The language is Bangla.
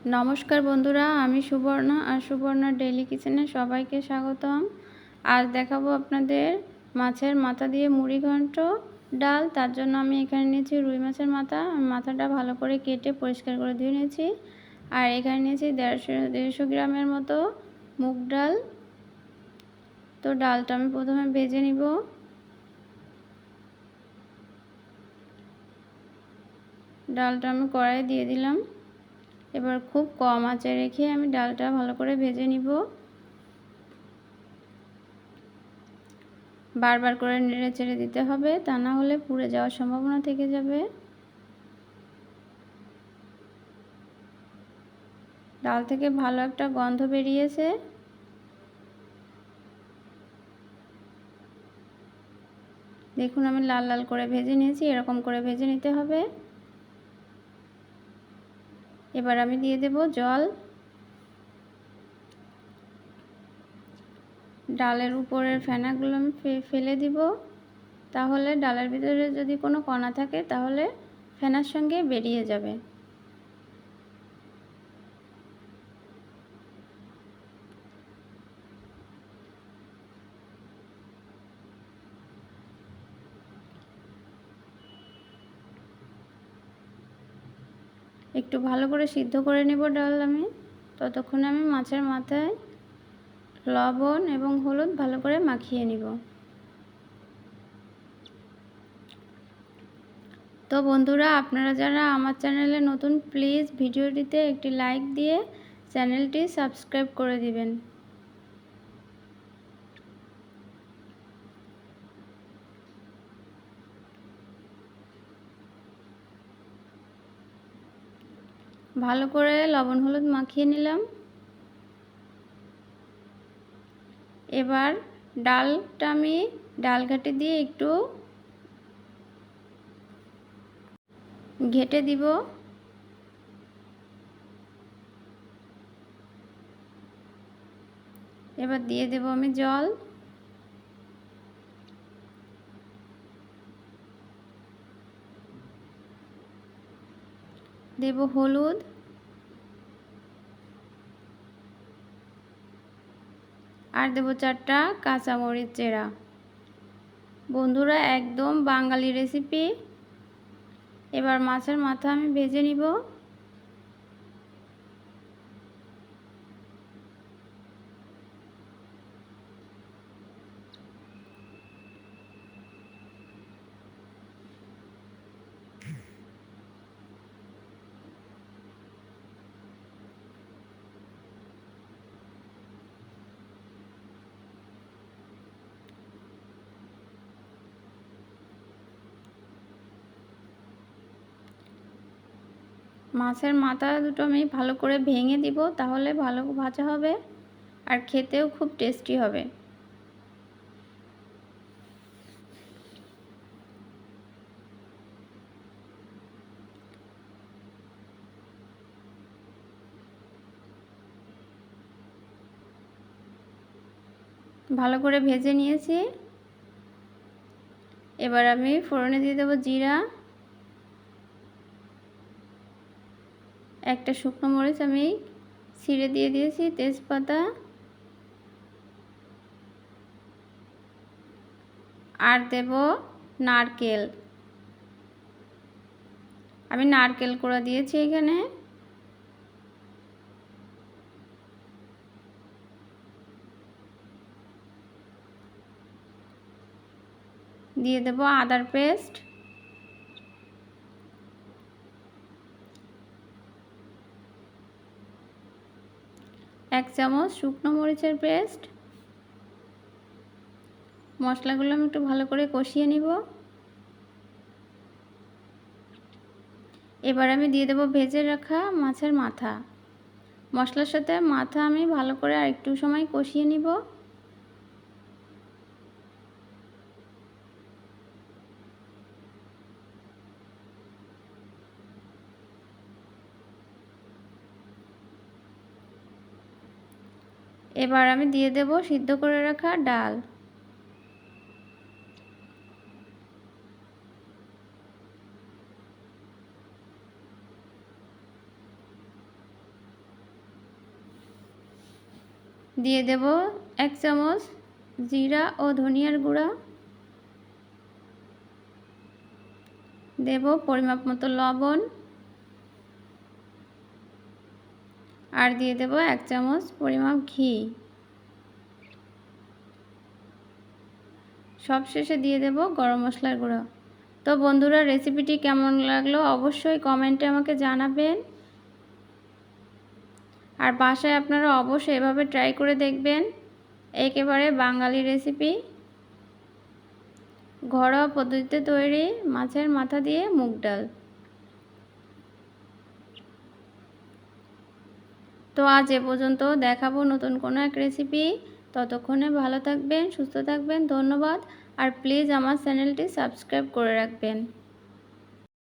नमस्कार बंधुरा आमी सुबर्णा और सुबर्णा डेली किचेने सबाइके स्वागतम। आज देखाबो आपनादेर माछेर माथा दिए मुड़ी घंट डाल। तार जोन्नो आमी एखाने निয়েছি रुई माछेर माथा। माथाटा भालो करे केटे परिष्कार करे धुए निয়েছি। और एखाने निয়েছি 150 ग्रामेर मतो मुग डाल। तो डालटा आमी प्रथमे भेजे निब। डालटा आमी कड़ाई दिए दिलाम। এবার খুব কম আঁচে রেখে আমি ডালটা ভালো করে ভেজে নিব। বারবার করে নেড়ে চেড়ে দিতে হবে, তা না হলে পুড়ে যাওয়ার সম্ভাবনা থেকে যাবে। ডাল থেকে ভালো একটা গন্ধ বেরিয়েছে। দেখুন আমি লাল লাল করে ভেজে নিয়েছি, এরকম করে ভেজে নিতে হবে। এবার আমি দিয়ে দেব জল। ডালের উপরের ফেনাগুলো আমি ফেলে দিব, তাহলে ডালের ভিতরে যদি কোনো কণা থাকে তাহলে ফেনার সঙ্গে বেরিয়ে যাবে। একটু ভালো করে সিদ্ধ করে নেব ডাল আমি। ততক্ষণে আমি মাছের মাথায় লবণ এবং হলুদ ভালো করে মাখিয়ে নিব। তো বন্ধুরা, আপনারা যারা আমার চ্যানেলে নতুন, প্লিজ ভিডিওটিতে একটি লাইক দিয়ে চ্যানেলটি সাবস্ক্রাইব করে দিবেন। ভালো করে লবণ হলুদ মাখিয়ে নিলাম। এবার ডালটা আমি ডাল ঘাঁটি দিয়ে একটু ঘেঁটে দিব। এবার দিয়ে দেব আমি জল। দেব হলুদ, আর দেব 4টা কাঁচামরিচ চেরা। বন্ধুরা, একদম বাঙালি রেসিপি। এবার মাছের মাথা আমি ভেজে নিব। মাছের মাথা দুটো আমি ভালো করে ভেঙে দিব, তাহলে ভালো ভাজা হবে আর খেতেও খুব টেস্টি হবে। ভালো করে ভেজে নিয়েছি। এবার আমি ফোড়নে দিয়ে দেব জিরা, একটা শুকনো মরিচ আমি ছিঁড়ে দিয়ে দিয়েছি, তেজপাতা, আর দেব নারকেল। আমি নারকেল কোড়া দিয়েছি এখানে। দিয়ে দেব আদার পেস্ট, এক চামচ শুকনো মরিচের পেস্ট। মশলাগুলো আমি একটু ভালো করে কষিয়ে নিব। এবার আমি দিয়ে দেব ভেজে রাখা মাছের মাথা। মশলার সাথে মাথা আমি ভালো করে আর একটু সময় কষিয়ে নিব। এবার আমি দিয়ে দেব সিদ্ধ করে রাখা ডাল। দিয়ে দেব 1 চামচ জিরা ও ধনিয়ার গুঁড়া, দেব পরিমাপ মতো লবণ, আর দিয়ে দেব 1 চামচ পরিমাপ ঘি। সবশেষে দিয়ে দেব গরম মশলার গুঁড়ো। তো বন্ধুরা, রেসিপিটি কেমন লাগলো অবশ্যই কমেন্টে আমাকে জানাবেন। আর বাসায় আপনারা অবশ্যই এভাবে ট্রাই করে দেখবেন। একেবারে বাঙালি রেসিপি, ঘরোয়া পদ্ধতিতে তৈরি মাছের মাথা দিয়ে মুগ ডাল। তো আজ এ পর্যন্ত, দেখাবো নতুন কোনো এক রেসিপি। ততক্ষণে ভালো থাকবেন, সুস্থ থাকবেন। ধন্যবাদ। আর প্লিজ আমার চ্যানেলটি সাবস্ক্রাইব করে রাখবেন।